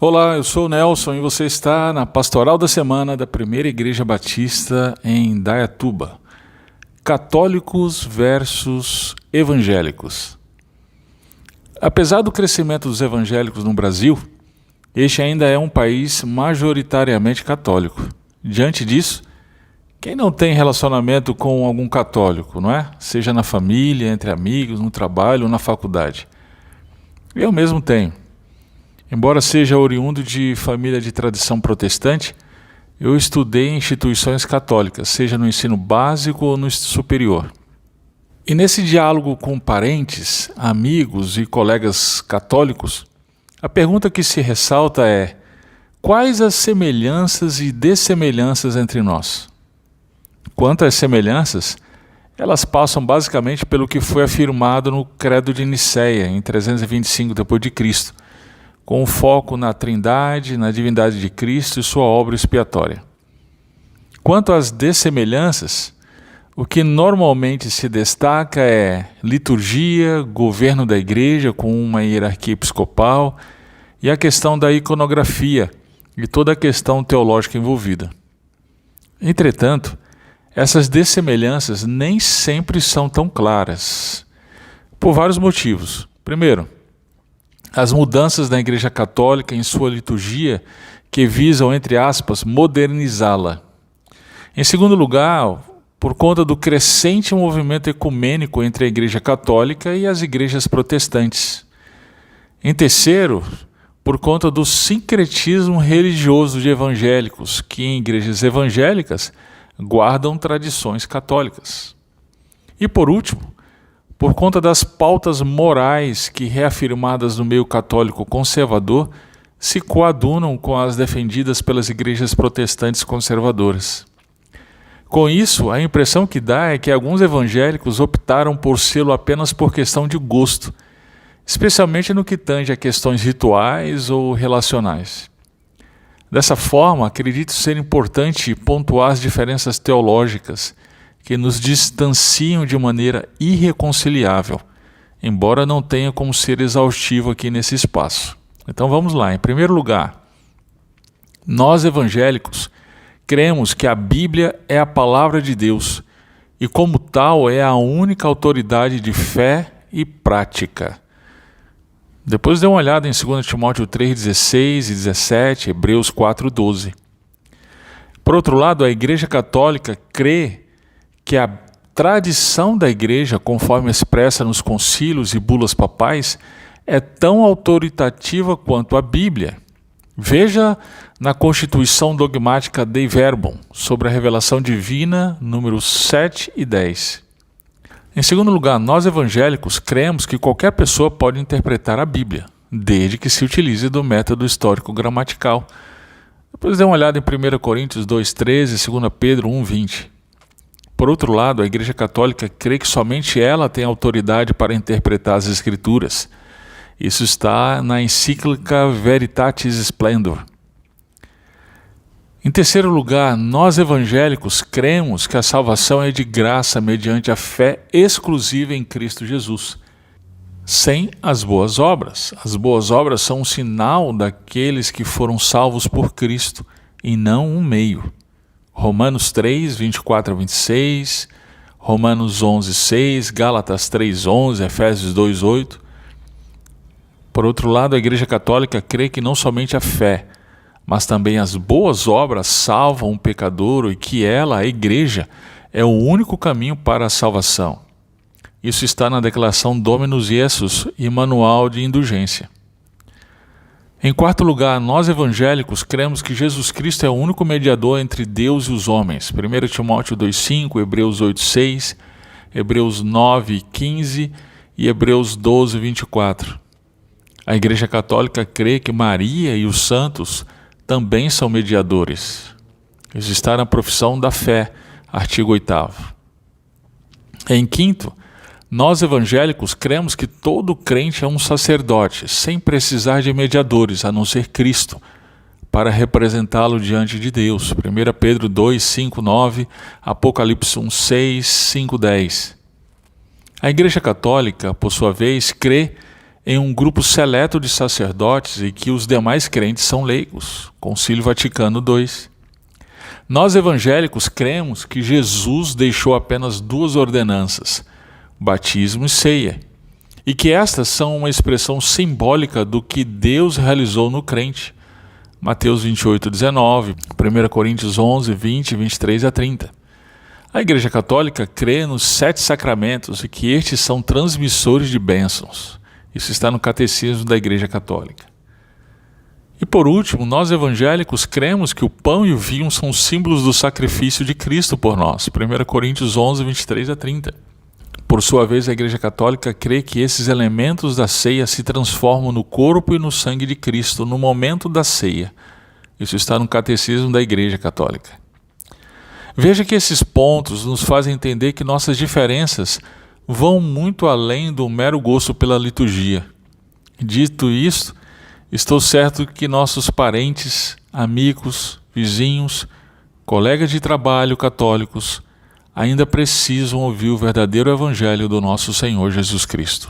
Olá, eu sou o Nelson e você está na Pastoral da Semana da Primeira Igreja Batista em Indaiatuba. Católicos versus evangélicos. Apesar do crescimento dos evangélicos no Brasil, este ainda é um país majoritariamente católico. Diante disso, quem não tem relacionamento com algum católico, não é? Seja na família, entre amigos, no trabalho ou na faculdade. Eu mesmo tenho. Embora seja oriundo de família de tradição protestante, eu estudei em instituições católicas, seja no ensino básico ou no superior. E nesse diálogo com parentes, amigos e colegas católicos, a pergunta que se ressalta é: quais as semelhanças e dessemelhanças entre nós? Quanto às semelhanças, elas passam basicamente pelo que foi afirmado no Credo de Nicéia, em 325 d.C., com foco na Trindade, na divindade de Cristo e sua obra expiatória. Quanto às dessemelhanças, o que normalmente se destaca é liturgia, governo da igreja com uma hierarquia episcopal e a questão da iconografia e toda a questão teológica envolvida. Entretanto, essas dessemelhanças nem sempre são tão claras, por vários motivos. Primeiro, as mudanças na Igreja Católica em sua liturgia que visam, entre aspas, modernizá-la. Em segundo lugar, por conta do crescente movimento ecumênico entre a Igreja Católica e as igrejas protestantes. Em terceiro, por conta do sincretismo religioso de evangélicos, que em igrejas evangélicas guardam tradições católicas. E por último, por conta das pautas morais que, reafirmadas no meio católico conservador, se coadunam com as defendidas pelas igrejas protestantes conservadoras. Com isso, a impressão que dá é que alguns evangélicos optaram por sê-lo apenas por questão de gosto, especialmente no que tange a questões rituais ou relacionais. Dessa forma, acredito ser importante pontuar as diferenças teológicas que nos distanciam de maneira irreconciliável, embora não tenha como ser exaustivo aqui nesse espaço. Então vamos lá. Em primeiro lugar, nós evangélicos cremos que a Bíblia é a palavra de Deus e, como tal, é a única autoridade de fé e prática. Depois dê uma olhada em 2 Timóteo 3,16 e 17, Hebreus 4,12. Por outro lado, a Igreja Católica crê que a tradição da Igreja, conforme expressa nos concílios e bulas papais, é tão autoritativa quanto a Bíblia. Veja na Constituição Dogmática Dei Verbum, sobre a revelação divina, números 7 e 10. Em segundo lugar, nós evangélicos cremos que qualquer pessoa pode interpretar a Bíblia, desde que se utilize do método histórico-gramatical. Depois dê uma olhada em 1 Coríntios 2,13 e 2 Pedro 1,20. Por outro lado, a Igreja Católica crê que somente ela tem autoridade para interpretar as Escrituras. Isso está na encíclica Veritatis Splendor. Em terceiro lugar, nós evangélicos cremos que a salvação é de graça mediante a fé exclusiva em Cristo Jesus, sem as boas obras. As boas obras são um sinal daqueles que foram salvos por Cristo e não um meio. Romanos 3, 24 a 26, Romanos 11, 6, Gálatas 3, 11, Efésios 2, 8. Por outro lado, a Igreja Católica crê que não somente a fé, mas também as boas obras salvam o pecador e que ela, a Igreja, é o único caminho para a salvação. Isso está na declaração Dominus Iesus e Manual de Indulgência. Em quarto lugar, nós evangélicos cremos que Jesus Cristo é o único mediador entre Deus e os homens. 1 Timóteo 2,5, Hebreus 8,6, Hebreus 9,15 e Hebreus 12,24. A Igreja Católica crê que Maria e os santos também são mediadores. Isso está na Profissão da Fé, artigo 8º. Em quinto, nós evangélicos cremos que todo crente é um sacerdote, sem precisar de mediadores, a não ser Cristo, para representá-lo diante de Deus. 1 Pedro 2, 5, 9, Apocalipse 1, 6, 5, 10. A Igreja Católica, por sua vez, crê em um grupo seleto de sacerdotes e que os demais crentes são leigos. Concílio Vaticano II. Nós evangélicos cremos que Jesus deixou apenas 2 ordenanças, batismo e ceia, e que estas são uma expressão simbólica do que Deus realizou no crente. Mateus 28:19, 1 Coríntios 11, 20, 23 a 30. A Igreja Católica crê nos 7 sacramentos e que estes são transmissores de bênçãos. Isso está no Catecismo da Igreja Católica. E por último, nós evangélicos cremos que o pão e o vinho são símbolos do sacrifício de Cristo por nós. 1 Coríntios 11, 23 a 30. Por sua vez, a Igreja Católica crê que esses elementos da ceia se transformam no corpo e no sangue de Cristo no momento da ceia. Isso está no Catecismo da Igreja Católica. Veja que esses pontos nos fazem entender que nossas diferenças vão muito além do mero gosto pela liturgia. Dito isto, estou certo que nossos parentes, amigos, vizinhos, colegas de trabalho católicos ainda precisam ouvir o verdadeiro Evangelho do nosso Senhor Jesus Cristo.